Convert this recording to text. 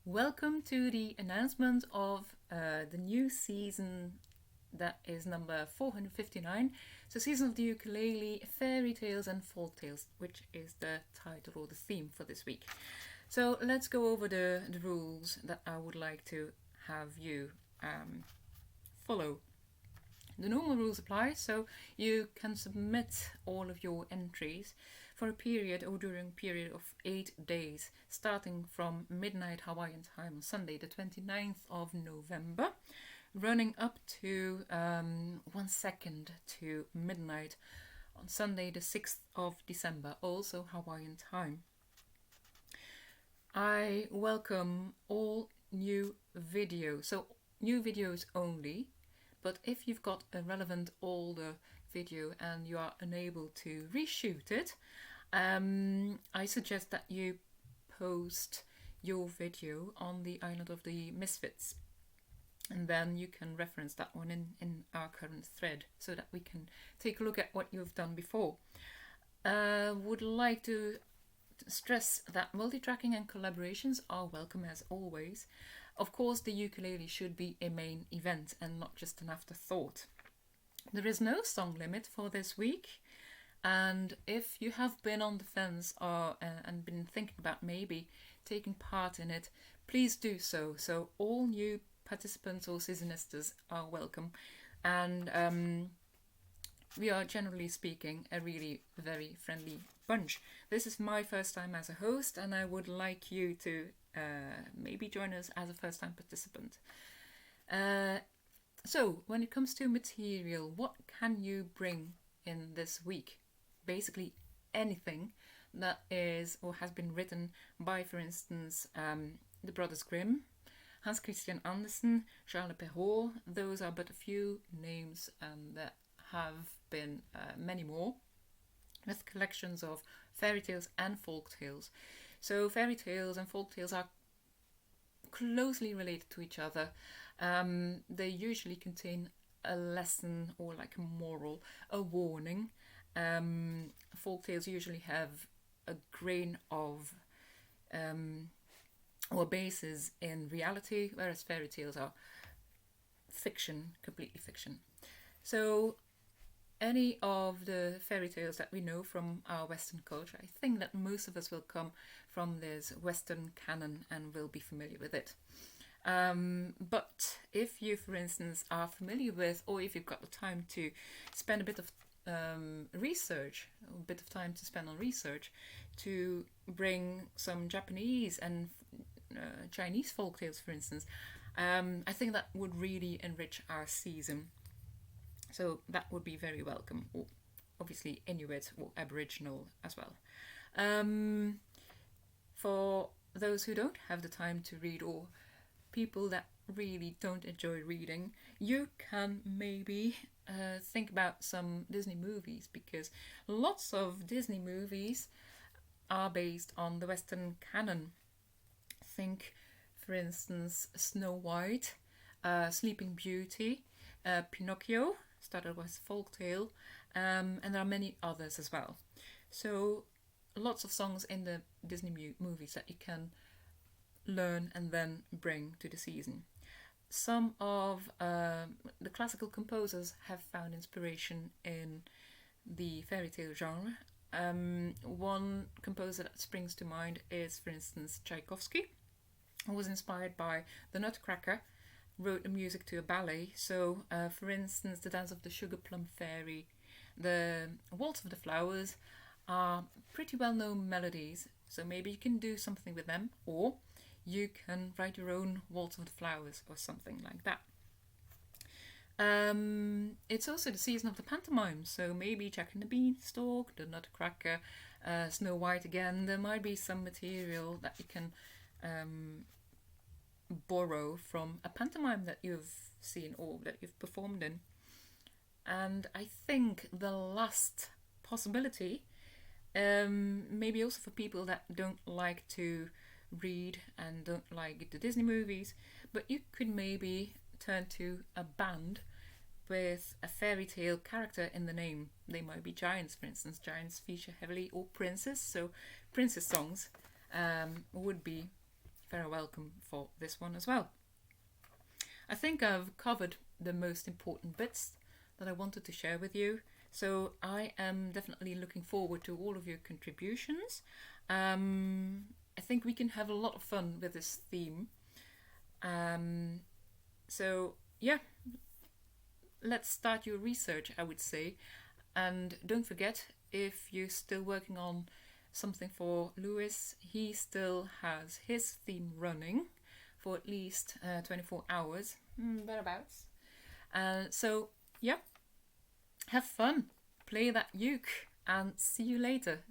Welcome to the announcement of the new season that is number 459. So, Season of the Ukulele, Fairy Tales and Folk Tales, which is the title or the theme for this week. So, let's go over the rules that I would like to have you follow. The normal rules apply, so you can submit all of your entries for a period or during a period of 8 days, starting from midnight Hawaiian time on Sunday, the 29th of November, running up to 1 second to midnight on Sunday, the 6th of December, also Hawaiian time. I welcome all new videos, so new videos only. But if you've got a relevant older video and you are unable to reshoot it, I suggest that you post your video on the Island of the Misfits. And then you can reference that one in our current thread so that we can take a look at what you've done before. Would like to stress that multi-tracking and collaborations are welcome as always. Of course, the ukulele should be a main event and not just an afterthought. There is no song limit for this week, and if you have been on the fence and been thinking about maybe taking part in it, please do so. So all new participants or seasonistas are welcome, and we are, generally speaking, a really very friendly bunch. This is my first time as a host, and I would like you to maybe join us as a first-time participant. So, when it comes to material, what can you bring in this week? Basically, anything that is or has been written by, for instance, the Brothers Grimm, Hans Christian Andersen, Charles Perrault. Those are but a few names, and there have been many more, with collections of fairy tales and folk tales. So fairy tales and folk tales are closely related to each other. They usually contain a lesson or like a moral, a warning. Folk tales usually have a grain of or basis in reality, whereas fairy tales are fiction, completely fiction. So any of the fairy tales that we know from our Western culture, I think that most of us will come from this Western canon and will be familiar with it. But if you, for instance, are familiar with, or if you've got the time to spend a bit of research, a bit of time to spend on research, to bring some Japanese and Chinese folk tales, for instance, I think that would really enrich our season. So that would be very welcome, or obviously Inuit or Aboriginal as well. For those who don't have the time to read, or people that really don't enjoy reading, you can maybe think about some Disney movies, because lots of Disney movies are based on the Western canon. Think, for instance, Snow White, Sleeping Beauty, Pinocchio, started with folktale, and there are many others as well. So lots of songs in the Disney movies that you can learn and then bring to the season. Some of the classical composers have found inspiration in the fairy tale genre. One composer that springs to mind is, for instance, Tchaikovsky, who was inspired by the Nutcracker, wrote the music to a ballet. So, for instance, the Dance of the Sugar Plum Fairy, the Waltz of the Flowers are pretty well-known melodies. So maybe you can do something with them, or you can write your own Waltz of the Flowers or something like that. It's also the season of the pantomimes, so maybe Jack and the Beanstalk, the Nutcracker, Snow White again. There might be some material that you can borrow from a pantomime that you've seen or that you've performed in. And I think the last possibility, maybe also for people that don't like to read and don't like the Disney movies, but you could maybe turn to a band with a fairy tale character in the name. They might be giants, for instance. Giants feature heavily, or princes, so princess songs would be very welcome for this one as well. I think I've covered the most important bits that I wanted to share with you. So I am definitely looking forward to all of your contributions. I think we can have a lot of fun with this theme. So yeah, let's start your research, I would say. And don't forget, if you're still working on something for Lewis, he still has his theme running for at least 24 hours, thereabouts. So yeah, have fun, play that uke, and see you later.